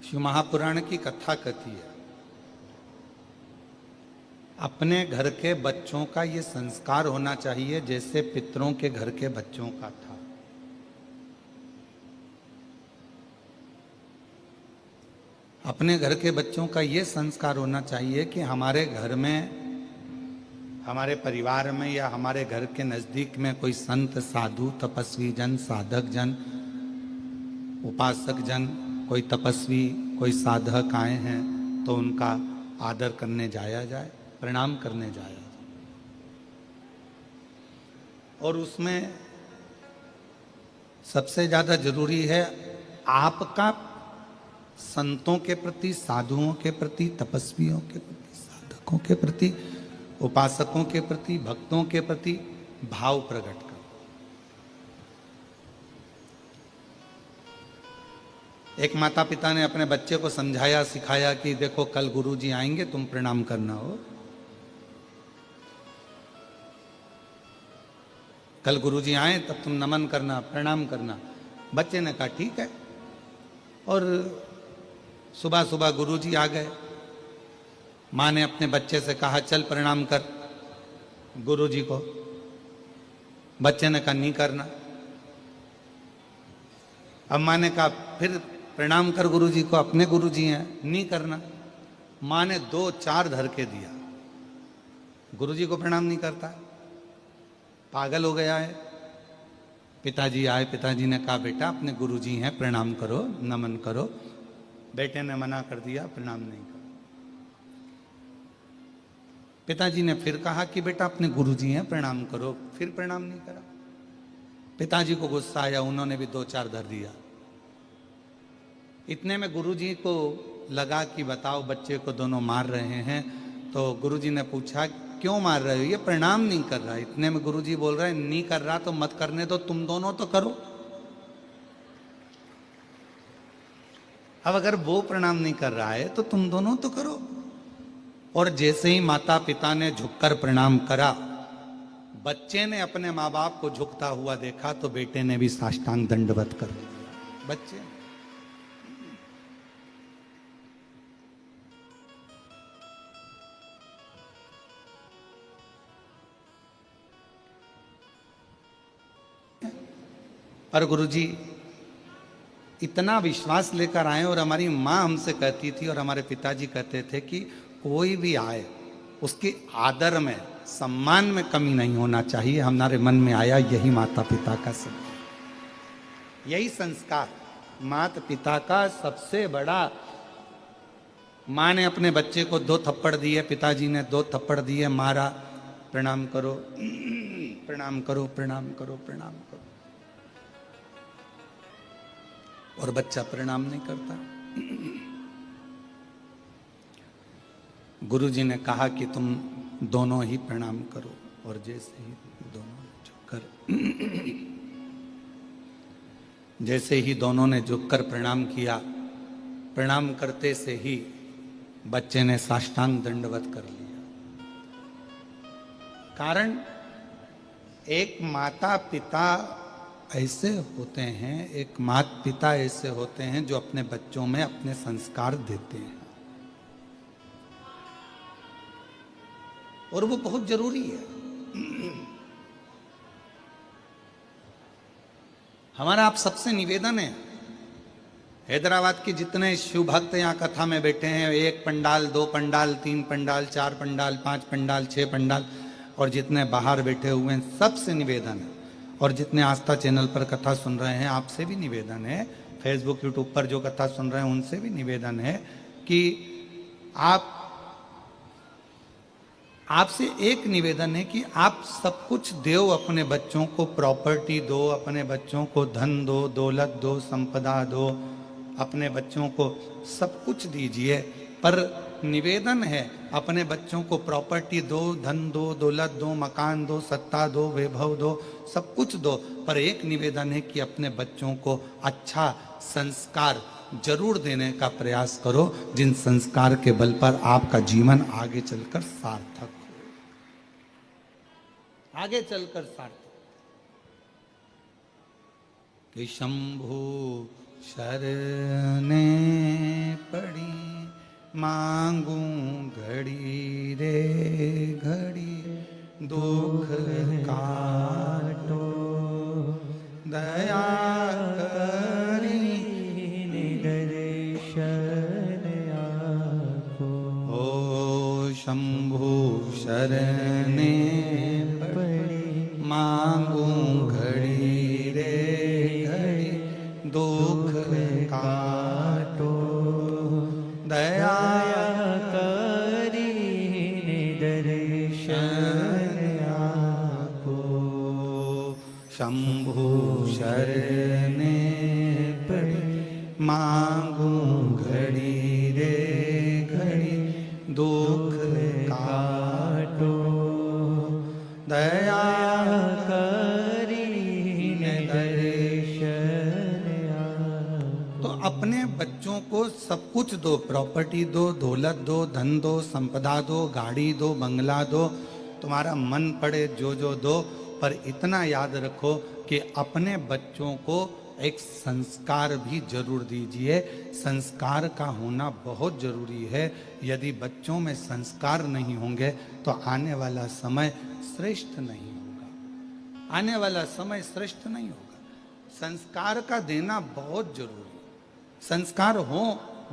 शिव महापुराण की कथा कहती है, अपने घर के बच्चों का ये संस्कार होना चाहिए जैसे पितरों के घर के बच्चों का था। अपने घर के बच्चों का ये संस्कार होना चाहिए कि हमारे घर में, हमारे परिवार में या हमारे घर के नजदीक में कोई संत, साधु, तपस्वी जन, साधक जन, उपासक जन, कोई तपस्वी, कोई साधक आए हैं तो उनका आदर करने जाया जाए, प्रणाम करने जाया जाए। और उसमें सबसे ज्यादा जरूरी है आपका संतों के प्रति, साधुओं के प्रति, तपस्वियों के प्रति, साधकों के प्रति, उपासकों के प्रति, भक्तों के प्रति भाव प्रकट कर। एक माता पिता ने अपने बच्चे को समझाया, सिखाया कि देखो कल गुरुजी आएंगे, तुम प्रणाम करना हो। कल गुरुजी आए तब तुम नमन करना, प्रणाम करना। बच्चे ने कहा ठीक है। और सुबह सुबह गुरुजी आ गए। माँ ने अपने बच्चे से कहा चल प्रणाम कर गुरुजी को। बच्चे ने कहा नहीं करना। अब माँ ने कहा फिर प्रणाम कर गुरुजी को, अपने गुरुजी हैं, नहीं करना। माँ ने 2-4 धर के दिया। गुरुजी को प्रणाम नहीं करता, पागल हो गया है। पिताजी आए, पिताजी ने कहा बेटा अपने गुरुजी हैं, प्रणाम करो, नमन करो। बेटे ने मना कर दिया, प्रणाम नहीं करो। पिताजी ने फिर कहा कि बेटा अपने गुरुजी हैं, प्रणाम करो, फिर प्रणाम नहीं करा। पिताजी को गुस्सा आया, उन्होंने भी 2-4 धर दिया। इतने में गुरुजी को लगा कि बताओ बच्चे को दोनों मार रहे हैं। तो गुरुजी ने पूछा क्यों मार रहे हो? ये प्रणाम नहीं कर रहा। इतने में गुरुजी बोल रहे हैं नहीं कर रहा तो मत करने दो, तुम दोनों तो करो। अब अगर वो प्रणाम नहीं कर रहा है तो तुम दोनों तो करो। और जैसे ही माता पिता ने झुककर प्रणाम करा, बच्चे ने अपने माँ बाप को झुकता हुआ देखा तो बेटे ने भी साष्टांग दंडवत कर दिया। बच्चे पर गुरुजी इतना विश्वास लेकर आए। और हमारी माँ हमसे कहती थी और हमारे पिताजी कहते थे कि कोई भी आए उसके आदर में, सम्मान में कमी नहीं होना चाहिए। हमारे मन में आया यही माता पिता का सम्मान, यही संस्कार माता पिता का सबसे बड़ा। माँ ने अपने बच्चे को 2 थप्पड़ दिए, पिताजी ने 2 थप्पड़ दिए, मारा। प्रणाम करो, प्रणाम करो, प्रणाम करो, प्रणाम करो। और बच्चा प्रणाम नहीं करता। गुरुजी ने कहा कि तुम दोनों ही प्रणाम करो। और जैसे ही दोनों ने झुककर जैसे ही दोनों ने झुककर प्रणाम किया, प्रणाम करते से ही बच्चे ने साष्टांग दंडवत कर लिया। कारण एक माता पिता ऐसे होते हैं, एक माता पिता ऐसे होते हैं जो अपने बच्चों में अपने संस्कार देते हैं। और वो बहुत जरूरी है। हमारा आप सबसे निवेदन है, हैदराबाद के जितने शिव भक्त यहाँ कथा में बैठे हैं, 1 पंडाल, 2 पंडाल, 3 पंडाल, 4 पंडाल, 5 पंडाल, 6 पंडाल, और जितने बाहर बैठे हुए हैं, सबसे निवेदन है। और जितने आस्था चैनल पर कथा सुन रहे हैं, आपसे भी निवेदन है, फेसबुक यूट्यूब पर जो कथा सुन रहे हैं उनसे भी निवेदन है कि आपसे एक निवेदन है कि आप सब कुछ दो, अपने बच्चों को प्रॉपर्टी दो, अपने बच्चों को धन दो, दौलत दो, संपदा दो, अपने बच्चों को सब कुछ दीजिए। पर निवेदन है अपने बच्चों को प्रॉपर्टी दो, धन दो, दौलत दो, मकान दो, सत्ता दो, वैभव दो, सब कुछ दो, पर एक निवेदन है कि अपने बच्चों को अच्छा संस्कार जरूर देने का प्रयास करो, जिन संस्कार के बल पर आपका जीवन आगे चलकर सार्थक हो, आगे चलकर सार्थक। कि शंभु शरणे शंभु शरणे पड़ी मांगू घड़ी रे घड़ी दुख काटो दया करी दर्शन आपो शंभु शरणे पड़ी मांगू घड़ी रे घड़ी दुख काटो दया करीने दर्शन आपो। तो अपने बच्चों को सब कुछ दो, प्रॉपर्टी दो, दौलत दो, धन दो, संपदा दो, गाड़ी दो, बंगला दो, तुम्हारा मन पड़े जो जो दो, पर इतना याद रखो कि अपने बच्चों को एक संस्कार भी जरूर दीजिए। संस्कार का होना बहुत जरूरी है। यदि बच्चों में संस्कार नहीं होंगे तो आने वाला समय श्रेष्ठ नहीं होगा। आने वाला समय श्रेष्ठ नहीं होगा। संस्कार का देना बहुत जरूरी है। संस्कार हो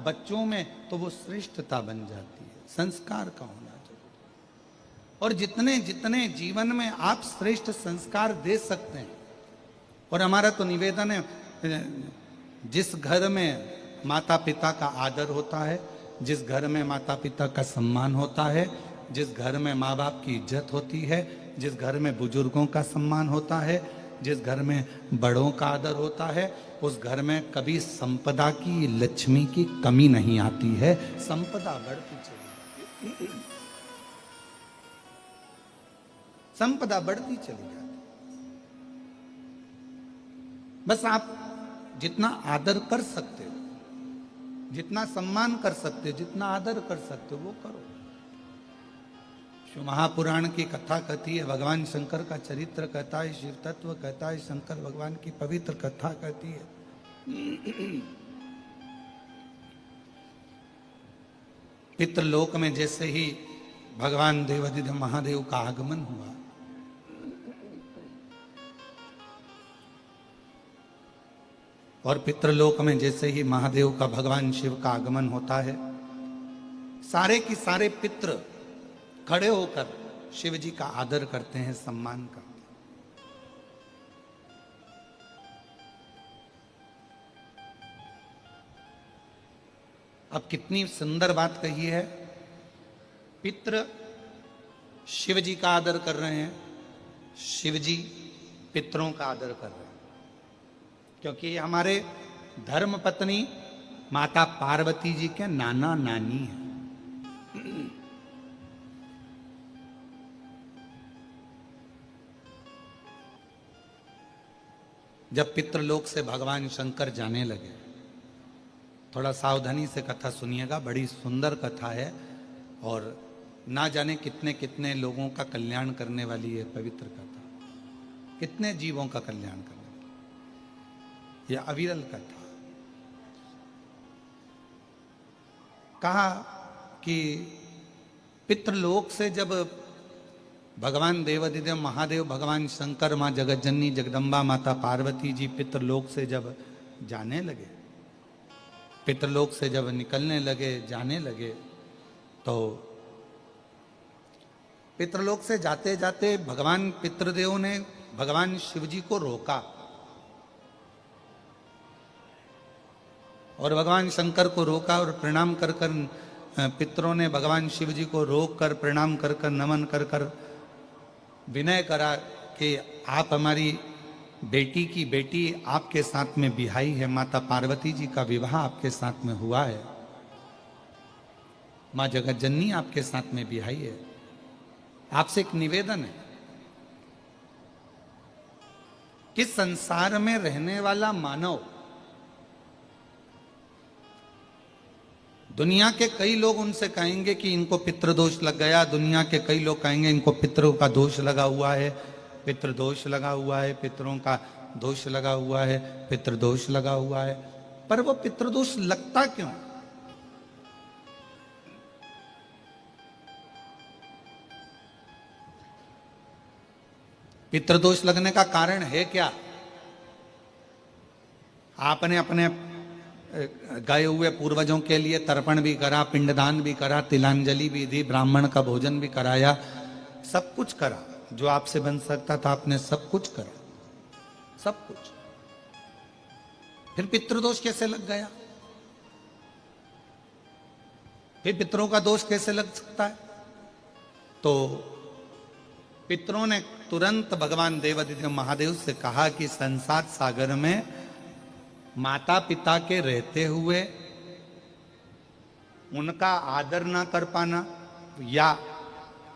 बच्चों में तो वो श्रेष्ठता बन जाती है। संस्कार का होना जरूरी। और जितने जितने जीवन में आप श्रेष्ठ संस्कार दे सकते हैं, और हमारा तो निवेदन है, जिस घर में माता पिता का आदर होता है, जिस घर में माता पिता का सम्मान होता है, जिस घर में माँ बाप की इज्जत होती है, जिस घर में बुजुर्गों का सम्मान होता है, जिस घर में बड़ों का आदर होता है, उस घर में कभी संपदा की, लक्ष्मी की कमी नहीं आती है। संपदा बढ़ती चली जाती, संपदा बढ़ती चली जाती। बस आप जितना आदर कर सकते हो, जितना सम्मान कर सकते हो, जितना आदर कर सकते हो वो करो। शिव महापुराण की कथा कहती है, भगवान शंकर का चरित्र कहता है, शिव तत्व कहता है, शंकर भगवान की पवित्र कथा कहती है। पितृलोक में जैसे ही भगवान देवाधिदेव महादेव का आगमन हुआ, और पितृलोक में जैसे ही महादेव का, भगवान शिव का आगमन होता है, सारे की सारे पितृ खड़े होकर शिव जी का आदर करते हैं, सम्मान करते हैं। अब कितनी सुंदर बात कही है। पितृ शिव जी का आदर कर रहे हैं, शिव जी पितरों का आदर कर रहे हैं, क्योंकि ये हमारे धर्म पत्नी माता पार्वती जी के नाना नानी हैं। जब पितृलोक से भगवान शंकर जाने लगे, थोड़ा सावधानी से कथा सुनिएगा, बड़ी सुंदर कथा है और ना जाने कितने कितने लोगों का कल्याण करने वाली है पवित्र कथा, कितने जीवों का कल्याण करने वाली यह अविरल कथा। कहा कि पितृलोक से जब भगवान देवाधिदेव महादेव, भगवान शंकर, माँ जगतजननी जगदम्बा माता पार्वती जी पितृलोक से जब जाने लगे, पितृलोक से जब निकलने लगे, जाने लगे, तो पितृलोक से जाते जाते भगवान पितृदेव ने भगवान शिव जी को रोका, और भगवान शंकर को रोका, और प्रणाम कर कर पितरों ने भगवान शिव जी को रोक कर, प्रणाम कर कर, नमन कर कर विनय करा कि आप हमारी बेटी की बेटी आपके साथ में बिहाई है, माता पार्वती जी का विवाह आपके साथ में हुआ है, माँ जगतजननी आपके साथ में बिहाई है, आपसे एक निवेदन है कि संसार में रहने वाला मानव, दुनिया के कई लोग उनसे कहेंगे कि इनको पितृदोष लग गया, दुनिया के कई लोग कहेंगे इनको पितरों का दोष लगा हुआ है, पितृदोष लगा हुआ है, पितरों का दोष लगा हुआ है, पितृदोष लगा हुआ है। पर वो पितृदोष लगता क्यों? पितृदोष लगने का कारण है क्या? आपने अपने गए हुए पूर्वजों के लिए तर्पण भी करा, पिंडदान भी करा, तिलांजलि भी दी, ब्राह्मण का भोजन भी कराया, सब कुछ करा जो आपसे बन सकता था, आपने सब कुछ करा, सब कुछ। फिर पितृदोष कैसे लग गया? फिर पितरों का दोष कैसे लग सकता है? तो पितरों ने तुरंत भगवान देवादिदेव महादेव से कहा कि संसार सागर में माता पिता के रहते हुए उनका आदर ना कर पाना, या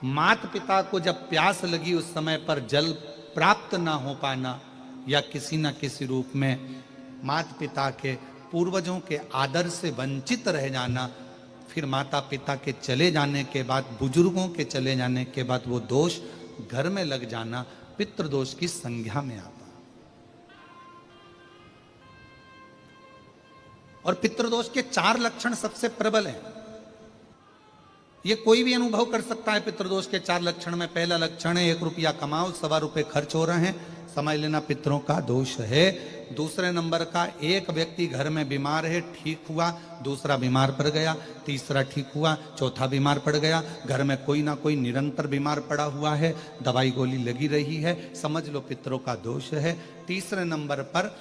माता पिता को जब प्यास लगी उस समय पर जल प्राप्त ना हो पाना, या किसी न किसी रूप में माता पिता के पूर्वजों के आदर से वंचित रह जाना, फिर माता पिता के चले जाने के बाद, बुजुर्गों के चले जाने के बाद वो दोष घर में लग जाना पितृदोष की संज्ञा में आता। और पितृदोष के 4 लक्षण सबसे प्रबल हैं। ये कोई भी अनुभव कर सकता है पितृदोष के 4 लक्षण में। पहला लक्षण है 1 रुपया कमाओ, ₹1.25 खर्च हो रहे हैं, समझ लेना पितरों का दोष है। दूसरे नंबर का, एक व्यक्ति घर में बीमार है, ठीक हुआ, दूसरा बीमार पड़ गया, तीसरा ठीक हुआ, चौथा बीमार पड़ गया, घर में कोई ना कोई निरंतर बीमार पड़ा हुआ है, दवाई गोली लगी रही है, समझ लो पितरों का दोष है। तीसरे नंबर पर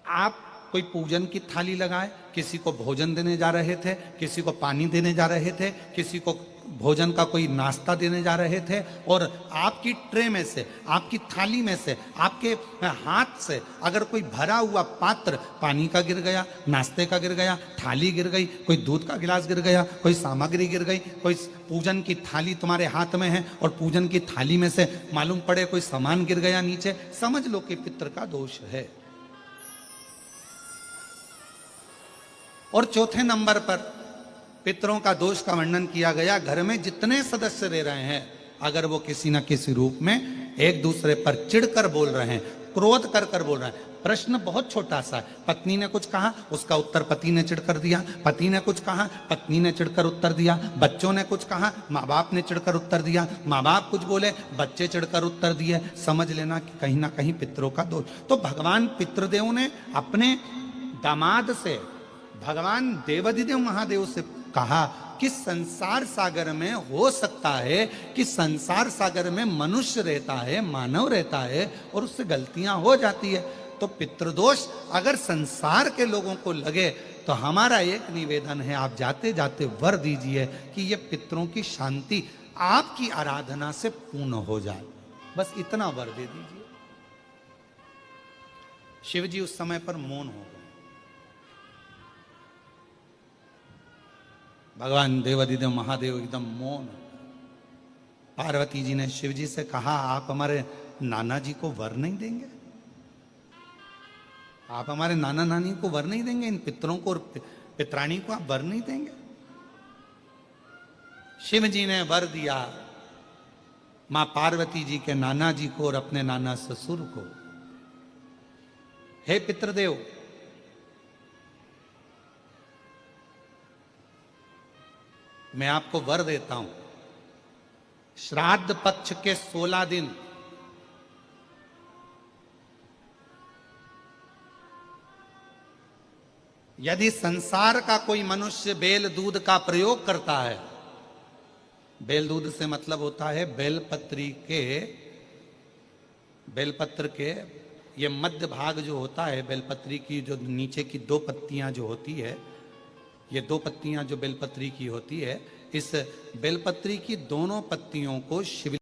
आप कोई पूजन की थाली लगाए, किसी को भोजन देने जा रहे थे, किसी को पानी देने जा रहे थे, किसी को भोजन का कोई नाश्ता देने जा रहे थे, और आपकी ट्रे में से, आपकी थाली में से, आपके हाथ से अगर कोई भरा हुआ पात्र पानी का गिर गया, नाश्ते का गिर गया, थाली गिर गई, कोई दूध का गिलास गिर गया, कोई सामग्री गिर गई, कोई पूजन की थाली तुम्हारे हाथ में है और पूजन की थाली में से मालूम पड़े कोई सामान गिर गया नीचे, समझ लो कि पितृ का दोष है। और चौथे नंबर पर पितरों का दोष का वर्णन किया गया, घर में जितने सदस्य रह रहे हैं, अगर वो किसी न किसी रूप में एक दूसरे पर चिढ़कर बोल रहे हैं, क्रोध कर कर बोल रहे हैं। प्रश्न बहुत छोटा सा है, पत्नी ने कुछ कहा, उसका उत्तर पति ने चिढ़कर दिया, पति ने कुछ कहा, पत्नी ने चिढ़कर उत्तर दिया, बच्चों ने कुछ कहा, माँ बाप ने चिढ़कर उत्तर दिया, माँ बाप कुछ बोले, बच्चे चिढ़कर उत्तर दिए, समझ लेना कि कहीं ना कहीं पितरों का दोष। तो भगवान पितृदेव ने अपने दामाद से, भगवान देवादिदेव महादेव से कहा कि संसार सागर में हो सकता है कि संसार सागर में मनुष्य रहता है, मानव रहता है, और उससे गलतियां हो जाती है। तो पितृदोष अगर संसार के लोगों को लगे तो हमारा एक निवेदन है, आप जाते जाते वर दीजिए कि ये पितरों की शांति आपकी आराधना से पूर्ण हो जाए, बस इतना वर दे दीजिए। शिव जी उस समय पर मौन हो गए। भगवान देवादिदेव महादेव एकदम मौन। पार्वती जी ने शिव जी से कहा, आप हमारे नाना जी को वर नहीं देंगे? आप हमारे नाना नानी को वर नहीं देंगे? इन पितरों को और पितरानी को आप वर नहीं देंगे? शिव जी ने वर दिया मां पार्वती जी के नाना जी को और अपने नाना ससुर को, हे पितृदेव, मैं आपको वर देता हूं, श्राद्ध पक्ष के 16 दिन यदि संसार का कोई मनुष्य बेल दूध का प्रयोग करता है, बेल दूध से मतलब होता है बेलपत्र के ये मध्य भाग जो होता है, बेलपत्री की जो नीचे की 2 पत्तियां जो होती है, ये 2 पत्तियां जो बेलपत्री की होती है, इस बेलपत्री की दोनों पत्तियों को शिव